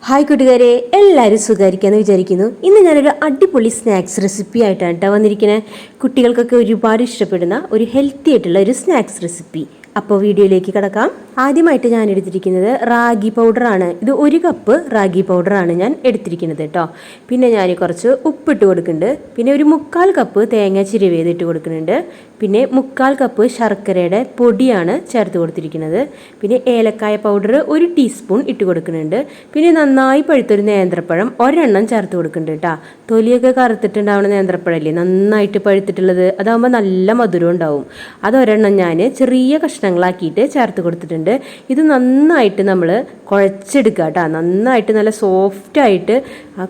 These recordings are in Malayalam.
ഹായ് കൂട്ടുകാരെ, എല്ലാവരും സുഖമായിരിക്കാമെന്ന് വിചാരിക്കുന്നു. ഇന്ന് ഞാനൊരു അടിപൊളി സ്നാക്സ് റെസിപ്പി ആയിട്ടാണ് കേട്ടോ വന്നിരിക്കുന്നത്. കുട്ടികൾക്കൊക്കെ ഒരുപാട് ഇഷ്ടപ്പെടുന്ന ഒരു ഹെൽത്തി ആയിട്ടുള്ള ഒരു സ്നാക്സ് റെസിപ്പി. അപ്പോൾ വീഡിയോയിലേക്ക് കിടക്കാം. ആദ്യമായിട്ട് ഞാൻ എടുത്തിരിക്കുന്നത് റാഗി പൗഡറാണ്. ഇത് 1 കപ്പ് റാഗി പൗഡറാണ് ഞാൻ എടുത്തിരിക്കുന്നത് കേട്ടോ. പിന്നെ ഞാൻ കുറച്ച് ഉപ്പിട്ട് കൊടുക്കുന്നുണ്ട്. പിന്നെ ഒരു 3/4 കപ്പ് തേങ്ങ ചിരവിയതിട്ട് കൊടുക്കുന്നുണ്ട്. പിന്നെ 3/4 കപ്പ് ശർക്കരയുടെ പൊടിയാണ് ചേർത്ത് കൊടുത്തിരിക്കുന്നത്. പിന്നെ ഏലക്കായ പൗഡർ 1 ടീസ്പൂൺ ഇട്ട് കൊടുക്കുന്നുണ്ട്. പിന്നെ നന്നായി പഴുത്തൊരു നേന്ത്രപ്പഴം ഒരെണ്ണം ചേർത്ത് കൊടുക്കുന്നുണ്ട് കേട്ടോ. തൊലിയൊക്കെ കറുത്തിട്ടുണ്ടാവുന്ന നേന്ത്രപ്പഴല്ലേ, നന്നായിട്ട് പഴുത്തിട്ടുള്ളത്, അതാകുമ്പോൾ നല്ല മധുരം ഉണ്ടാവും. അതൊരെണ്ണം ഞാൻ ചെറിയ കഷ്ണങ്ങളാക്കിയിട്ട് ചേർത്ത് കൊടുത്തിട്ടുണ്ട്. ഇത് നന്നായിട്ട് നമ്മൾ കുഴച്ചെടുക്കുക കേട്ടോ. നന്നായിട്ട് നല്ല സോഫ്റ്റായിട്ട്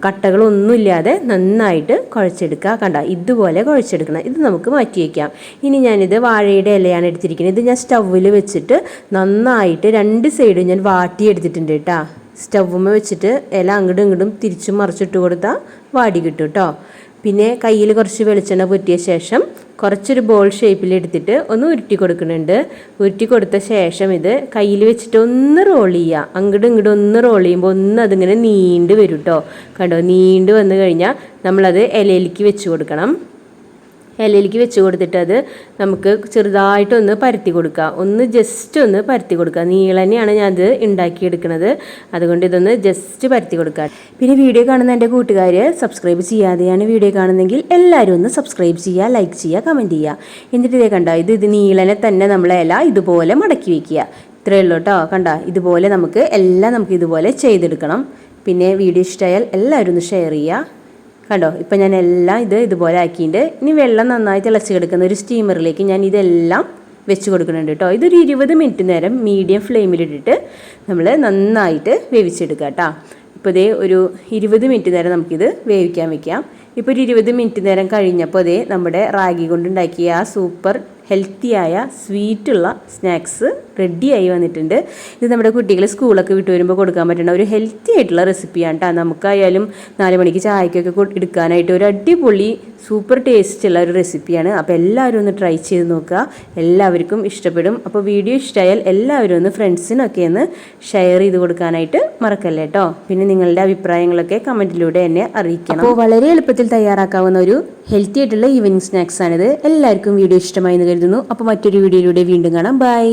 കട്ടകളൊന്നുമില്ലാതെ നന്നായിട്ട് കുഴച്ചെടുക്കുക. കണ്ട, ഇതുപോലെ കുഴച്ചെടുക്കണം. ഇത് നമുക്ക് മാറ്റി വയ്ക്കാം. ഇനി ഞാനിത് വാഴയുടെ ഇലയാണ് എടുത്തിരിക്കുന്നത്. ഇത് ഞാൻ സ്റ്റൗവിൽ വെച്ചിട്ട് നന്നായിട്ട് 2 സൈഡും ഞാൻ വാട്ടിയെടുത്തിട്ടുണ്ട് കേട്ടോ. സ്റ്റൗമ്മ വെച്ചിട്ട് ഇല അങ്ങോട്ടും ഇങ്ങോട്ടും തിരിച്ചും മറിച്ചിട്ട് കൊടുത്താൽ വാടി കിട്ടും കേട്ടോ. പിന്നെ കയ്യിൽ കുറച്ച് വെളിച്ചെണ്ണ പുറ്റിയ ശേഷം കുറച്ചൊരു ബോൾ ഷേപ്പിൽ എടുത്തിട്ട് ഒന്ന് ഉരുട്ടി കൊടുക്കുന്നുണ്ട്. ഉരുട്ടി കൊടുത്ത ശേഷം ഇത് കയ്യിൽ വെച്ചിട്ട് ഒന്ന് റോൾ ചെയ്യുക. അങ്ങോട്ടും ഇങ്ങോട്ടും ഒന്ന് റോൾ ചെയ്യുമ്പോൾ ഒന്ന് അതിങ്ങനെ നീണ്ട് വരും കേട്ടോ. കണ്ടോ, നീണ്ട് വന്നു കഴിഞ്ഞാൽ നമ്മളത് ഇലയിലേക്ക് വെച്ച് കൊടുക്കണം. ഇലയിലേക്ക് വെച്ച് കൊടുത്തിട്ട് അത് നമുക്ക് ചെറുതായിട്ടൊന്ന് പരത്തി കൊടുക്കുക. ജസ്റ്റ് ഒന്ന് പരത്തി കൊടുക്കുക. നീളനെയാണ് ഞാനത് ഉണ്ടാക്കിയെടുക്കുന്നത്, അതുകൊണ്ട് ഇതൊന്ന് ജസ്റ്റ് പരത്തി കൊടുക്കുക. പിന്നെ വീഡിയോ കാണുന്ന എൻ്റെ കൂട്ടുകാർ സബ്സ്ക്രൈബ് ചെയ്യാതെയാണ് വീഡിയോ കാണുന്നതെങ്കിൽ എല്ലാവരും ഒന്ന് സബ്സ്ക്രൈബ് ചെയ്യുക, ലൈക്ക് ചെയ്യുക, കമൻറ്റ് ചെയ്യുക. എന്നിട്ട് ഇതേ കണ്ടോ, ഇത് നീളനെ തന്നെ നമ്മൾ ഇല ഇതുപോലെ മടക്കി വയ്ക്കുക. ഇത്രയേ ഉള്ളൂ കേട്ടോ. കണ്ട, ഇതുപോലെ നമുക്ക് ഇതുപോലെ ചെയ്തെടുക്കണം. പിന്നെ വീഡിയോ ഇഷ്ടമായാൽ എല്ലാവരും ഒന്ന് ഷെയർ ചെയ്യുക. കണ്ടോ, ഇപ്പം ഞാൻ എല്ലാം ഇതുപോലെ ആക്കിയിട്ട് ഇനി വെള്ളം നന്നായി തിളച്ച് കിടക്കുന്ന ഒരു സ്റ്റീമറിലേക്ക് ഞാൻ ഇതെല്ലാം വെച്ച് കൊടുക്കുന്നുണ്ട് കേട്ടോ. ഇതൊരു 20 മിനിറ്റ് നേരം മീഡിയം ഫ്ലെയിമിലിട്ടിട്ട് നമ്മൾ നന്നായിട്ട് വേവിച്ചെടുക്കുക കേട്ടോ. ഇപ്പോൾ ഒരു 20 മിനിറ്റ് നേരം നമുക്കിത് വേവിക്കാൻ വെക്കാം. ഇപ്പോൾ ഒരു 20 മിനിറ്റ് നേരം കഴിഞ്ഞപ്പോൾ നമ്മുടെ റാഗി കൊണ്ടുണ്ടാക്കിയ ആ സൂപ്പർ ഹെൽത്തിയായ സ്വീറ്റുള്ള സ്നാക്സ് റെഡിയായി വന്നിട്ടുണ്ട്. ഇത് നമ്മുടെ കുട്ടികൾ സ്കൂളൊക്കെ വിട്ട് വരുമ്പോൾ കൊടുക്കാൻ പറ്റുന്ന ഒരു ഹെൽത്തി ആയിട്ടുള്ള റെസിപ്പിയാണ് കേട്ടോ. നമുക്കായാലും 4 മണിക്ക് ചായക്കൊക്കെ എടുക്കാനായിട്ട് ഒരു അടിപൊളി സൂപ്പർ ടേസ്റ്റുള്ള ഒരു റെസിപ്പിയാണ്. അപ്പോൾ എല്ലാവരും ഒന്ന് ട്രൈ ചെയ്ത് നോക്കുക, എല്ലാവർക്കും ഇഷ്ടപ്പെടും. അപ്പോൾ വീഡിയോ ഇഷ്ടമായാൽ എല്ലാവരും ഒന്ന് ഫ്രണ്ട്സിനൊക്കെ ഒന്ന് ഷെയർ ചെയ്ത് കൊടുക്കാനായിട്ട് മറക്കല്ലേ കേട്ടോ. പിന്നെ നിങ്ങളുടെ അഭിപ്രായങ്ങളൊക്കെ കമൻറ്റിലൂടെ എന്നെ അറിയിക്കണം. അപ്പോൾ വളരെ എളുപ്പത്തിൽ തയ്യാറാക്കാവുന്ന ഒരു ഹെൽത്തി ആയിട്ടുള്ള ഈവനിങ് സ്നാക്സ് ആണിത്. എല്ലാവർക്കും വീഡിയോ ഇഷ്ടമായി എന്ന് കരുതുന്നു. അപ്പോൾ മറ്റൊരു വീഡിയോയിലൂടെ വീണ്ടും കാണാം. ബൈ.